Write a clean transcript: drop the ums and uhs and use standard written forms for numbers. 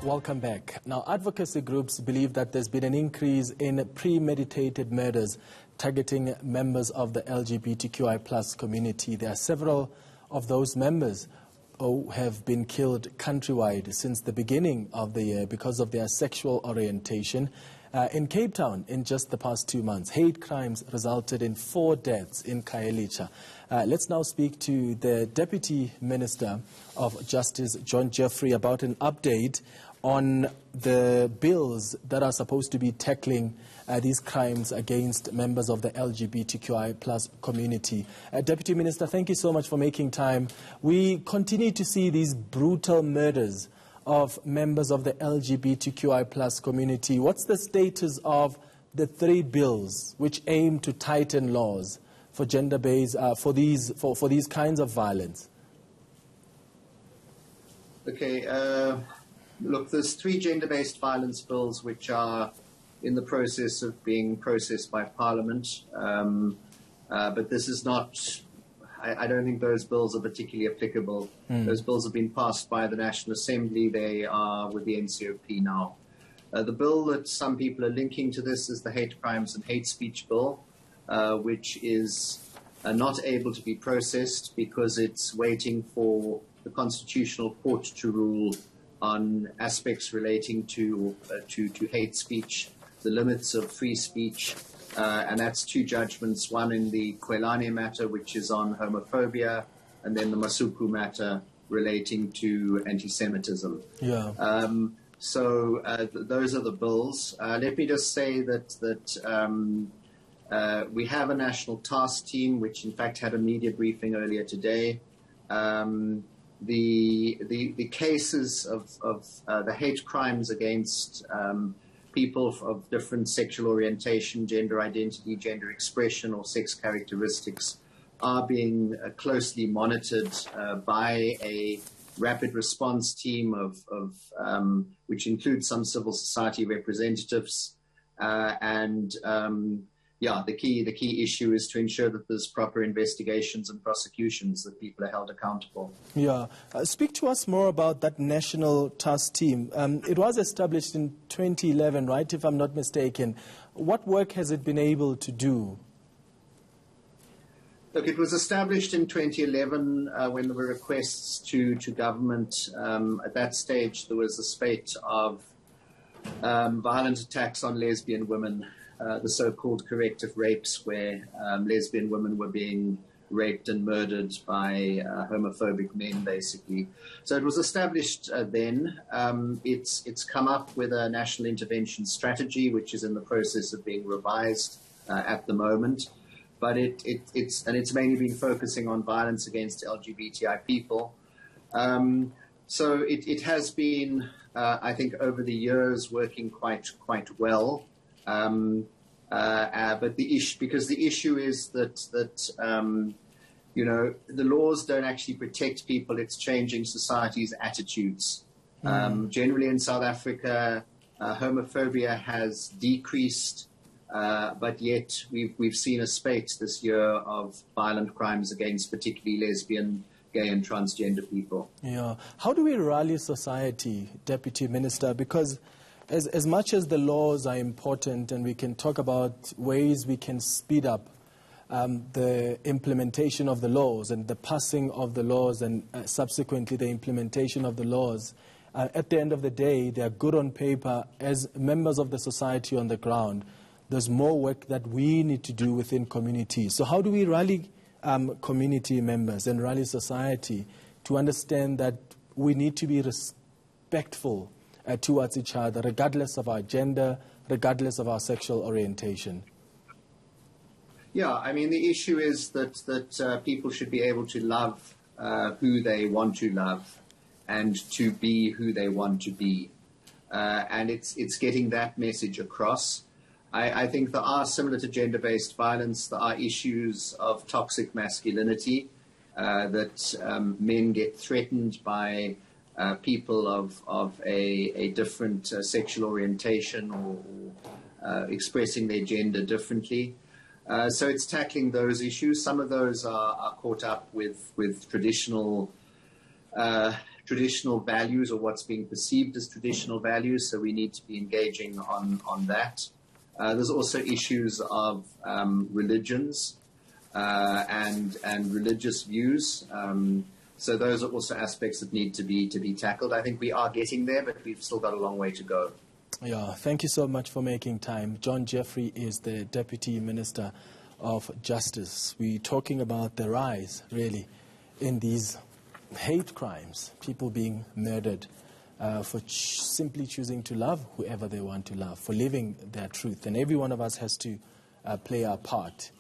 Welcome back. Now, advocacy groups believe that there's been an increase in premeditated murders targeting members of the LGBTQI+ community. There are several of those members who have been killed countrywide since the beginning of the year because of their sexual orientation. In Cape Town, in just the past 2 months, hate crimes resulted in 4 deaths in Khayelitsha. Let's now speak to the Deputy Minister of Justice, John Jeffery, about an update on the bills that are supposed to be tackling these crimes against members of the LGBTQI+ community. Deputy Minister, thank you so much for making time. We continue to see these brutal murders of members of the LGBTQI+ community. What's the status of the 3 bills which aim to tighten laws for gender-based, for these kinds of violence? Okay, look, there's 3 gender-based violence bills which are in the process of being processed by Parliament, but this is not, I don't think those bills are particularly applicable. Those bills have been passed by the National Assembly. They are with the NCOP now. The bill that some people are linking to this is the Hate Crimes and Hate Speech Bill, which is not able to be processed because it's waiting for the Constitutional Court to rule on aspects relating to hate speech, the limits of free speech, and that's 2 judgments, one in the Kwelane matter, which is on homophobia, and then the Masuku matter relating to anti-Semitism. Yeah. Those are the bills. Let me just say that we have a national task team, which in fact had a media briefing earlier today. The cases of the hate crimes against people of different sexual orientation, gender identity, gender expression, or sex characteristics are being closely monitored by a rapid response team which includes some civil society representatives yeah, the key issue is to ensure that there's proper investigations and prosecutions, that people are held accountable. Yeah. Speak to us more about that national task team. It was established in 2011, right, if I'm not mistaken. What work has it been able to do? Look, it was established in 2011 when there were requests to government. At that stage, there was a spate of violent attacks on lesbian women, the so-called corrective rapes, where lesbian women were being raped and murdered by homophobic men, basically. So it was established then. It's come up with a national intervention strategy, which is in the process of being revised at the moment. But it's mainly been focusing on violence against LGBTI people. So it has been, I think, over the years working quite well. But because the issue is that you know, the laws don't actually protect people; it's changing society's attitudes. Generally, in South Africa, homophobia has decreased, but yet we've seen a spate this year of violent crimes against particularly lesbian, gay and transgender people. Yeah. How do we rally society, Deputy Minister? Because as much as the laws are important and we can talk about ways we can speed up the implementation of the laws and the passing of the laws and subsequently the implementation of the laws, at the end of the day, they are good on paper. As members of the society on the ground, there's more work that we need to do within communities. So how do we rally community members and rally society to understand that we need to be respectful towards each other, regardless of our gender, regardless of our sexual orientation? Yeah, I mean, the issue is that people should be able to love who they want to love and to be who they want to be. And it's getting that message across. I think there are, similar to gender-based violence, there are issues of toxic masculinity, that men get threatened by people of a different sexual orientation or expressing their gender differently. So it's tackling those issues. Some of those are caught up with traditional traditional values or what's being perceived as traditional values. So we need to be engaging on that. There's also issues of religions and religious views. So those are also aspects that need to be tackled. I think we are getting there, but we've still got a long way to go. Yeah, thank you so much for making time. John Jeffery is the Deputy Minister of Justice. We're talking about the rise, really, in these hate crimes, people being murdered for simply choosing to love whoever they want to love, for living their truth. And every one of us has to play our part